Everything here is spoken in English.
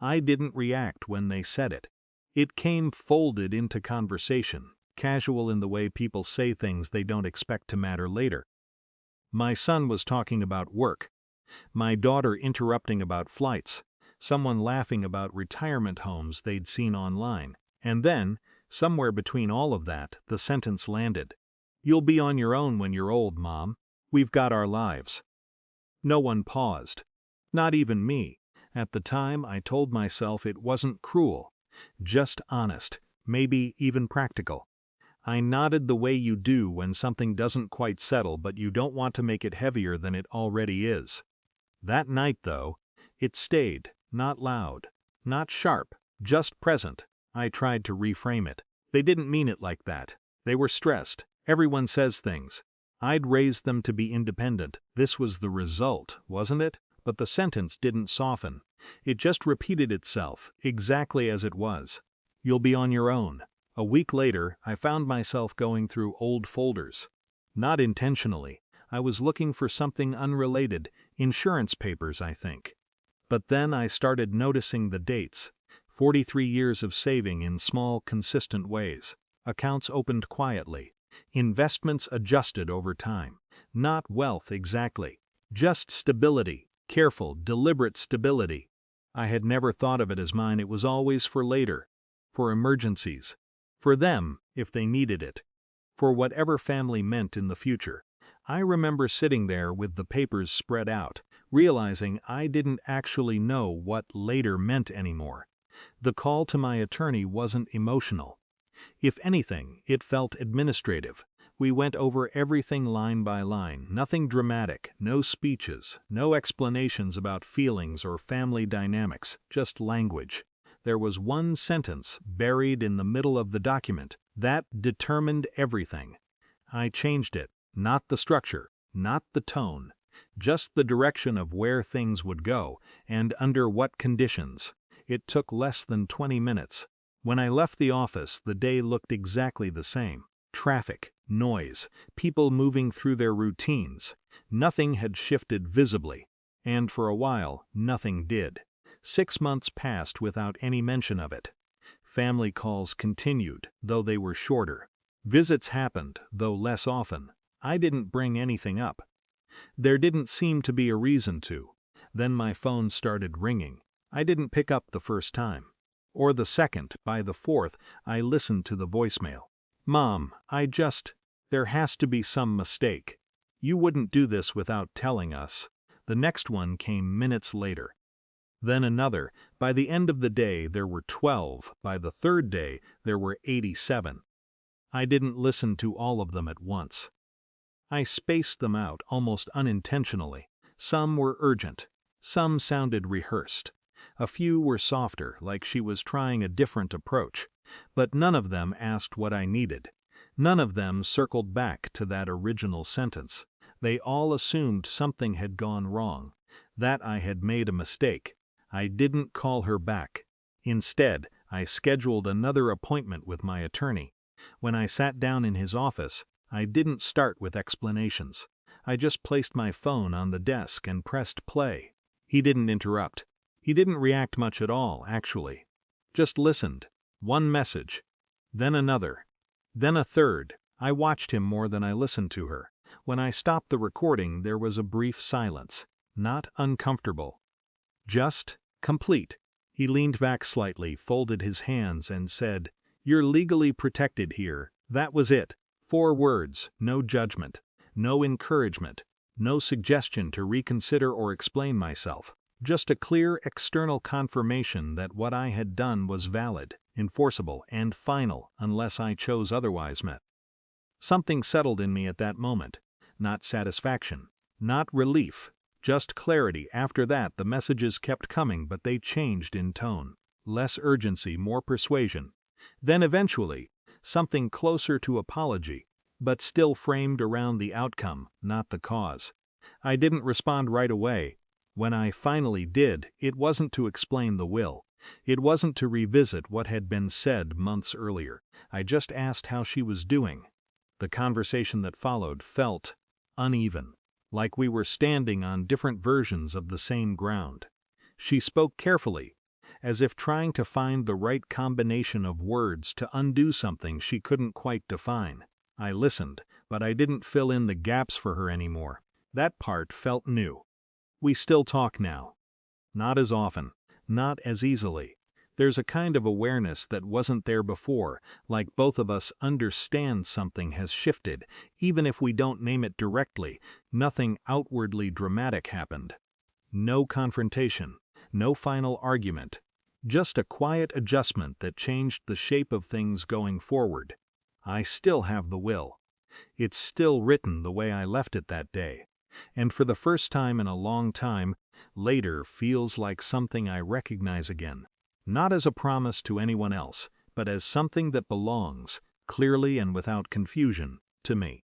I didn't react when they said it. It came folded into conversation, casual in the way people say things they don't expect to matter later. My son was talking about work, my daughter interrupting about flights, someone laughing about retirement homes they'd seen online, and then, somewhere between all of that, the sentence landed. "You'll be on your own when you're old, Mom. We've got our lives." No one paused. Not even me. At the time, I told myself it wasn't cruel, just honest, maybe even practical. I nodded the way you do when something doesn't quite settle but you don't want to make it heavier than it already is. That night, though, it stayed, not loud, not sharp, just present. I tried to reframe it. They didn't mean it like that. They were stressed. Everyone says things. I'd raised them to be independent. This was the result, wasn't it? But the sentence didn't soften. It just repeated itself, exactly as it was. "You'll be on your own." A week later, I found myself going through old folders. Not intentionally. I was looking for something unrelated, insurance papers, I think. But then I started noticing the dates. 43 years of saving in small, consistent ways. Accounts opened quietly. Investments adjusted over time. Not wealth exactly. Just stability. Careful, deliberate stability. I had never thought of it as mine. It was always for later. For emergencies. For them, if they needed it. For whatever family meant in the future. I remember sitting there with the papers spread out, realizing I didn't actually know what later meant anymore. The call to my attorney wasn't emotional. If anything, it felt administrative. We went over everything line by line, nothing dramatic, no speeches, no explanations about feelings or family dynamics, just language. There was one sentence buried in the middle of the document that determined everything. I changed it, not the structure, not the tone, just the direction of where things would go and under what conditions. It took less than 20 minutes. When I left the office, the day looked exactly the same. Traffic, noise, people moving through their routines. Nothing had shifted visibly, and for a while, nothing did. 6 months passed without any mention of it. Family calls continued, though they were shorter. Visits happened, though less often. I didn't bring anything up. There didn't seem to be a reason to. Then my phone started ringing. I didn't pick up the first time. Or the second. By the fourth, I listened to the voicemail. "Mom, there has to be some mistake. You wouldn't do this without telling us." The next one came minutes later. Then another. By the end of the day, there were 12. By the third day, there were 87. I didn't listen to all of them at once. I spaced them out almost unintentionally. Some were urgent. Some sounded rehearsed. A few were softer, like she was trying a different approach. But none of them asked what I needed. None of them circled back to that original sentence. They all assumed something had gone wrong, that I had made a mistake. I didn't call her back. Instead, I scheduled another appointment with my attorney. When I sat down in his office, I didn't start with explanations. I just placed my phone on the desk and pressed play. He didn't interrupt. He didn't react much at all, actually. Just listened. One message. Then another. Then a third. I watched him more than I listened to her. When I stopped the recording, there was a brief silence. Not uncomfortable. Just complete. He leaned back slightly, folded his hands, and said, "You're legally protected here." That was it. 4 words, no judgment, no encouragement, no suggestion to reconsider or explain myself. Just a clear external confirmation that what I had done was valid, enforceable, and final unless I chose otherwise. Something settled in me at that moment. Not satisfaction, not relief, just clarity. After that, the messages kept coming, but they changed in tone. Less urgency, more persuasion. Then eventually, something closer to apology, but still framed around the outcome, not the cause. I didn't respond right away. When I finally did, it wasn't to explain the will. It wasn't to revisit what had been said months earlier. I just asked how she was doing. The conversation that followed felt uneven, like we were standing on different versions of the same ground. She spoke carefully, as if trying to find the right combination of words to undo something she couldn't quite define. I listened, but I didn't fill in the gaps for her anymore. That part felt new. We still talk now. Not as often, not as easily. There's a kind of awareness that wasn't there before, like both of us understand something has shifted, even if we don't name it directly. Nothing outwardly dramatic happened. No confrontation, no final argument. Just a quiet adjustment that changed the shape of things going forward. I still have the will. It's still written the way I left it that day. And for the first time in a long time, later feels like something I recognize again. Not as a promise to anyone else, but as something that belongs, clearly and without confusion, to me.